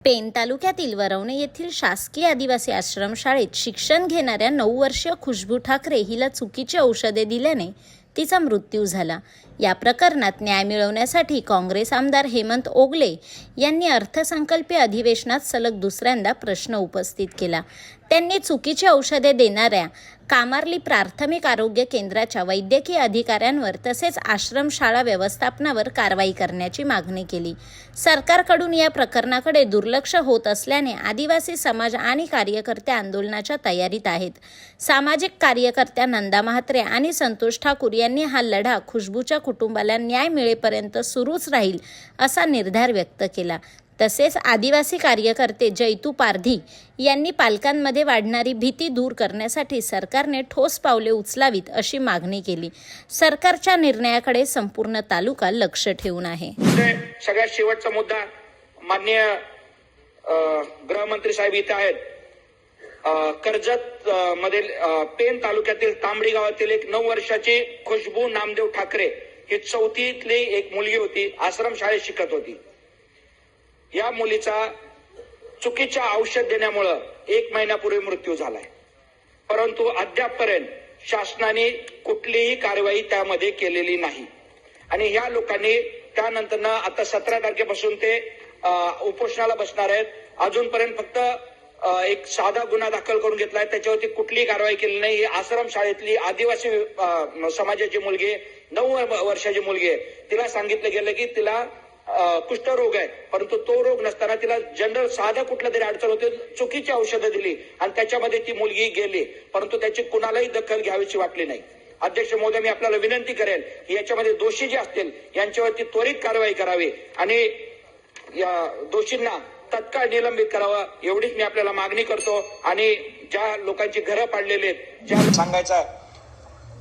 पेण तालुक्यातील वरवणे येथील शासकीय आदिवासी आश्रमशाळेत शिक्षण घेणाऱ्या 9 वर्षीय खुशबू ठाकरे हिला चुकीची औषधे दिल्याने तिचा मृत्यू झाला। या प्रकरणात न्याय मिळवण्यासाठी काँग्रेस आमदार हेमंत ओगले यांनी अर्थसंकल्पीय अधिवेशनात सलग दुसऱ्यांदा प्रश्न उपस्थित केला। त्यांनी चुकीची औषधे देणाऱ्या कामार्ली प्राथमिक आरोग्य केंद्राच्या वैद्यकीय अधिकाऱ्यांवर तसेच आश्रमशाळा व्यवस्थापनावर कारवाई करण्याची मागणी केली। सरकारकडून या प्रकरणाकडे दुर्लक्ष होत असल्याने आदिवासी समाज आणि कार्यकर्ते आंदोलनाच्या तयारीत आहेत। सामाजिक कार्यकर्त्या नंदा म्हात्रे आणि संतोष ठाकूर यांनी हा लढा खुशबूच्या कुटुंबाला न्याय मिळेपर्यंत सुरूच राहील असा निर्धार व्यक्त केला। तसेच आदिवासी कार्यकर्ते जैतू पारधी यांनी पालकांमध्ये वाढणारी भीती दूर करण्यासाठी सरकारने ठोस पावले उचलावीत अशी मागणी केली। सरकारच्या निर्णयाकडे संपूर्ण तालुका लक्ष ठेवून आहे। सगळ्यात शेवटचा मुद्दा, माननीय गृहमंत्री साहेब इथे आहेत। कर्जत मधील पेण तालुक्यातील तांबडी गावातील एक 9 वर्षाची खुशबू नामदेव ठाकरे ही 4थीतली एक मुलगी होती, आश्रम शाळेत शिकत होती। या मुलीचा चुकीच्या औषध देण्यामुळे 1 महिन्यापूर्वी मृत्यू झालाय, परंतु अद्यापपर्यंत शासनाने कुठलीही कारवाई त्यामध्ये केलेली नाही। आणि ह्या लोकांनी त्यानंतर आता 17 तारखेपासून ते उपोषणाला बसणार आहेत। अजूनपर्यंत फक्त एक साधा गुन्हा दाखल करून घेतलाय, त्याच्यावरती कुठलीही कारवाई केली नाही। ही आश्रम शाळेतली आदिवासी समाजाची मुलगी, 9 वर्षाची मुलगी आहे। तिला सांगितलं गेलं की तिला कुष्ठरोग आहे, परंतु तो रोग नसताना तिला जनरल साधा कुठला तरी अडचण होते, चुकीची औषधं दिली आणि त्याच्यामध्ये ती मुलगी गेली, परंतु त्याची कुणालाही दखल घ्यावीशी वाटली नाही। अध्यक्ष महोदय, मी आपल्याला विनंती करेल की याच्यामध्ये दोषी जे असतील यांच्यावरती त्वरित कारवाई करावी आणि या दोषींना तत्काळ निलंबित करावं, एवढीच मी आपल्याला मागणी करतो। आणि ज्या लोकांची घरं पाडलेली आहेत, ज्या सांगायचं आहे,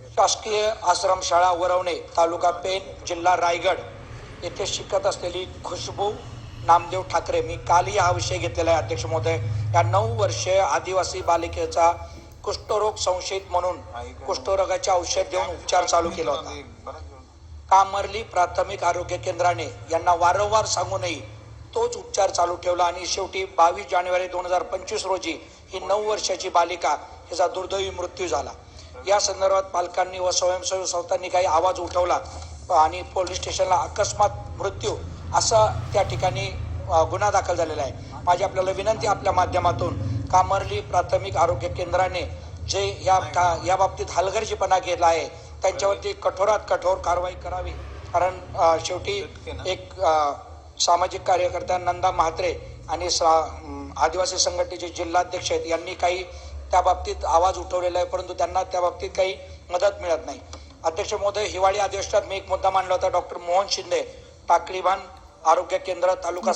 शासकीय आश्रमशाळा वरवणे, तालुका पेण, जिल्हा रायगड येथे शिकत असलेली खुशबू नामदेव ठाकरे, मी कालही हा विषय घेतलेला आहे अध्यक्ष महोदय। या 9 वर्षीय आदिवासी बालिकेचा कुष्ठरोग संशयित म्हणून कुष्ठरोगाचे औषध देऊन उपचार चालू केला होता। कामर्ली प्राथमिक आरोग्य केंद्राने यांना वारंवार सांगूनही तोच उपचार चालू ठेवला आणि शेवटी 22 जानेवारी 2025 रोजी ही 9 वर्षाची बालिका हिचा दुर्दैवी मृत्यू झाला। या संदर्भात पालकांनी व स्वयंसेवी संस्थांनी काही आवाज उठवला आणि पोलीस स्टेशनला अकस्मात मृत्यू असा त्या ठिकाणी गुन्हा दाखल झालेला आहे। माझी आपल्याला विनंती, आपल्या माध्यमातून कामर्ली प्राथमिक आरोग्य केंद्राने जे या बाबतीत हलगर्जीपणा केला आहे त्यांच्यावरती कठोरात कठोर कारवाई करावी। कारण शेवटी एक सामाजिक कार्यकर्त्या नंदा म्हात्रे आणि आदिवासी संघटनेचे जिल्हाध्यक्ष आहेत, यांनी काही त्या बाबतीत आवाज उठवलेला आहे, परंतु त्यांना त्या बाबतीत काही मदत मिळत नाही। अध्यक्ष महोदय, हिवाळी अधिवेशनात मी एक मुद्दा मांडला होता। डॉक्टर मोहन शिंदे, टाकळीभान आरोग्य केंद्र, तालुका